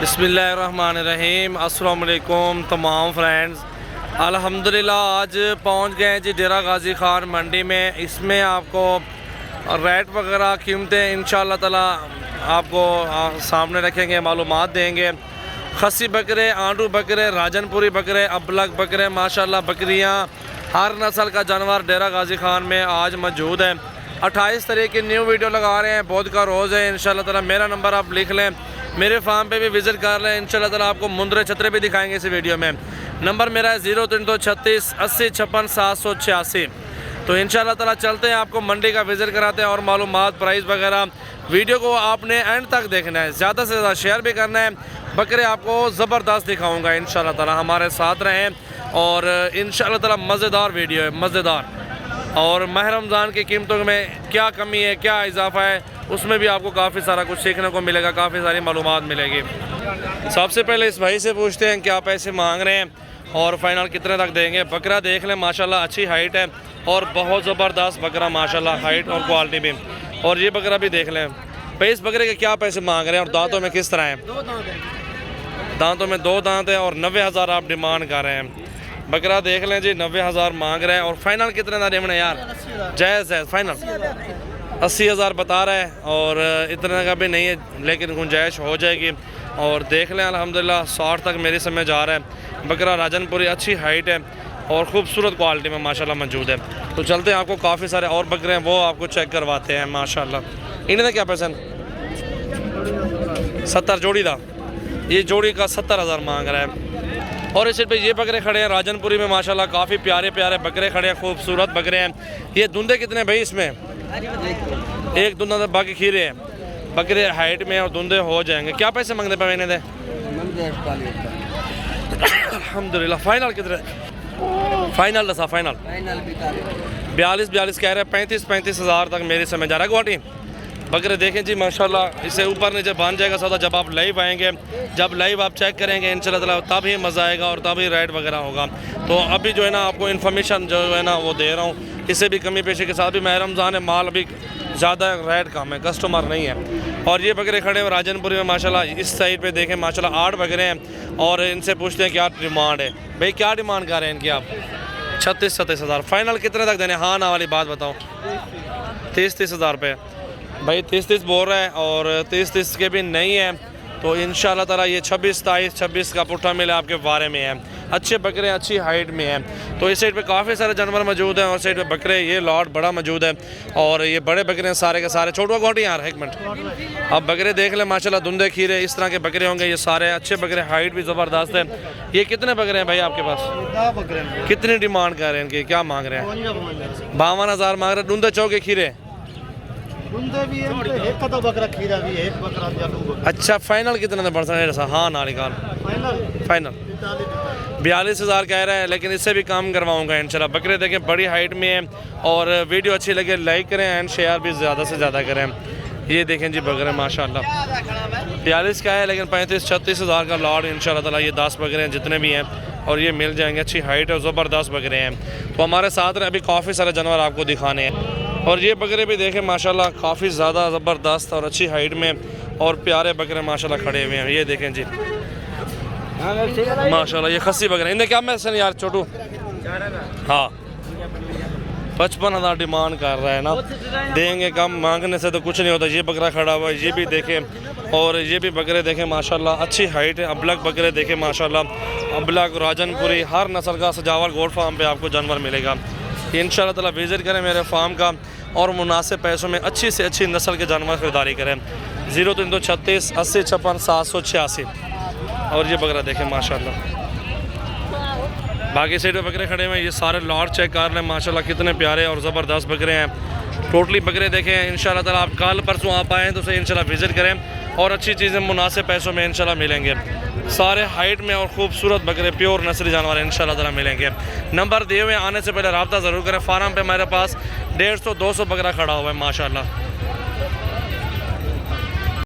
बिस्मिल्लाहिर्रहमानिर्रहीम। अस्सलाम वालेकुम तमाम फ्रेंड्स। अल्हम्दुलिल्लाह आज पहुंच गए जी डेरा गाजी खान मंडी में। इसमें आपको रेट वगैरह कीमतें इंशाअल्लाह ताला आपको सामने रखेंगे, मालूमात देंगे। खसी बकरे, आंडू बकरे, राजनपुरी बकरे, अबलग बकरे, माशाल्लाह बकरियां हर नस्ल का जानवर डेरा गाजी खान में आज मौजूद है। 28 तारीख की न्यू वीडियो लगा रहे हैं, बहुत का रोज़ है इंशाअल्लाह ताला। मेरा नंबर आप लिख लें, मेरे फार्म पे भी विज़िट कर लें इंशाअल्लाह ताला। आपको मुंदरे छतरे भी दिखाएंगे इस वीडियो में। नंबर मेरा है 0336 80 56 786। तो इंशाअल्लाह ताला चलते हैं, आपको मंडी का विज़िट कराते हैं और मालूमात प्राइस वगैरह। वीडियो को आपने एंड तक देखना है, ज़्यादा से ज़्यादा शेयर भी करना है। बकरे आपको ज़बरदस्त दिखाऊँगा इंशाअल्लाह ताला, हमारे साथ रहें। और इंशाअल्लाह ताला मज़ेदार वीडियो है, मज़ेदार। और माह रमज़ान की कीमतों में क्या कमी है, क्या इजाफा है, उसमें भी आपको काफ़ी सारा कुछ सीखने को मिलेगा, काफ़ी सारी मालूमात मिलेगी। सबसे पहले इस भाई से पूछते हैं क्या पैसे मांग रहे हैं और फाइनल कितने तक देंगे। बकरा देख लें माशाल्लाह, अच्छी हाइट है और बहुत ज़बरदस्त बकरा माशाल्लाह, हाइट और क्वालिटी भी। और ये बकरा भी देख लें भाई, इस बकरे के क्या पैसे मांग रहे हैं और दांतों में किस तरह हैं। दांतों में 2 दांत है और 90,000 आप डिमांड कर रहे हैं। बकरा देख लें जी, 90,000 मांग रहे हैं। और फाइनल कितने का देना यार, जायज़ है फाइनल 80,000 बता रहा है और इतना का भी नहीं है, लेकिन गुंजाइश हो जाएगी। और देख लें अल्हम्दुलिल्लाह 60 तक मेरी समझ आ रहा है। बकरा राजनपुरी अच्छी हाइट है और ख़ूबसूरत क्वालिटी में माशाल्लाह मौजूद है। तो चलते हैं, आपको काफ़ी सारे और बकरे हैं वो आपको चेक करवाते हैं माशाल्लाह। इन्हें क्या पैसा 70 जोड़ी था, ये जोड़ी का 70,000 मांग रहा है। और इस पे ये बकरे खड़े हैं राजनपुरी में माशाल्लाह, काफ़ी प्यारे प्यारे बकरे खड़े हैं, खूबसूरत बकरे हैं। ये धुंधे कितने भाई इसमें? एक धुंधा तो बाकी खीरे हैं। बकरे हाइट में और धुंधे हो जाएंगे। क्या पैसे मांगते पे मैंने दे? अल्हम्दुलिल्लाह। फाइनल कितने? फाइनल दसा फाइनल 42 कह रहे हैं। 35,000 तक मेरी समझ आ रहा है। गुवाहाटी बकरे देखें जी माशाल्लाह, इससे ऊपर नीचे बन जाएगा सौदा। जब आप लाइव आएंगे, जब लाइव आप चेक करेंगे इंशाल्लाह ताला, तब ही मज़ा आएगा और तब ही रेट वगैरह होगा। तो अभी जो है ना आपको इन्फॉर्मेशन जो है ना वो दे रहा हूँ, इससे भी कमी पेशी के साथ भी। माह रमज़ान है, माल अभी ज़्यादा रेट कम है, कस्टमर नहीं है। और ये बकरे खड़े हैं राजनपुरी में माशाल्लाह। इस साइड पे देखें माशाल्लाह 8 बकरे हैं। और इनसे पूछते हैं क्या डिमांड है भाई, क्या डिमांड कर रहे हैं इनकी आप? 36-27,000। फाइनल कितने तक देने? हाँ ना वाली बात बताओ। 30,000 रुपये भाई, 30 बोल रहा है और 30 के भी नहीं है। तो इंशाल्लाह ताला ये 26 का पुट्ठा मिला आपके बारे में है। अच्छे बकरे अच्छी हाइट में हैं। तो इस साइड पे काफ़ी सारे जानवर मौजूद हैं और साइड पे बकरे, ये लॉट बड़ा मौजूद है। और ये बड़े बकरे हैं सारे के सारे। छोटवा गोटी यार, एक मिनट। अब बकरे देख लें माशाल्लाह, धुंधे खीरे इस तरह के बकरे होंगे। ये सारे अच्छे बकरे, हाइट भी ज़बरदस्त है। ये कितने बकरे हैं भाई आपके पास? कितनी डिमांड कर रहे हैं इनकी, क्या मांग रहे हैं? 52,000 मांग रहे हैं। धुंधे चौके खीरे भी है, एक का तो बकरा खीरा भी है, एक बकरा। अच्छा फाइनल कितने में पड़ता है? हाँ ना निकाल फाइनल 42,000 कह रहा है, लेकिन इससे भी काम करवाऊंगा इंशाल्लाह। बकरे देखें बड़ी हाइट में है। और वीडियो अच्छी लगे लाइक करें एंड शेयर भी ज़्यादा से ज़्यादा करें। ये देखें जी बकरे माशाल्लाह 42 का है, लेकिन 35-36,000 का लॉट इंशाल्लाह ताला। ये 10 बकरे हैं जितने भी हैं और ये मिल जाएंगे। अच्छी हाइट और ज़बरदस्त बकरे हैं। तो हमारे साथ अभी काफ़ी सारे जानवर आपको दिखाने हैं। और ये बकरे भी देखें माशाल्लाह, काफ़ी ज़्यादा ज़बरदस्त और अच्छी हाइट में और प्यारे बकरे माशाल्लाह खड़े हुए हैं। ये देखें जी माशाल्लाह, ये खस्सी बकरे। इन्हें क्या मैसेज यार छोटू? हाँ 55,000 डिमांड कर रहा है ना, देंगे कम, मांगने से तो कुछ नहीं होता। ये बकरा खड़ा हुआ है, ये भी देखें। और ये भी बकरे देखें माशाल्लाह, अच्छी हाइट है। अबलग बकरे देखें माशाल्लाह, अबलग राजनपुरी हर नस्ल का सजावल गोट फार्म पे आपको जानवर मिलेगा। इंशाल्लाह ताला विज़िट करें मेरे फार्म का और मुनासिब पैसों में अच्छी से अच्छी नस्ल के जानवर खरीदारी करें। 0336 80 56 786। और ये बकरा देखें माशाल्लाह। बाकी साइड पे बकरे खड़े हुए हैं, ये सारे लॉट चेक कर लें माशाल्लाह, कितने प्यारे और ज़बरदस्त बकरे हैं। टोटली बकरे देखें इंशाल्लाह ताला। आप कल परसों आप आएँ तो उसे इंशाल्लाह विज़िट करें और अच्छी चीज़ें मुनासिब पैसों में इंशाल्लाह मिलेंगे। सारे हाइट में और ख़ूबसूरत बकरे, प्योर नस्ली जानवर इंशाल्लाह ताला मिलेंगे। नंबर दिए हुए, आने से पहले रब्ता ज़रूर करें। फार्म पे मेरे पास 150-200 बकरा खड़ा हुआ है माशाल्लाह।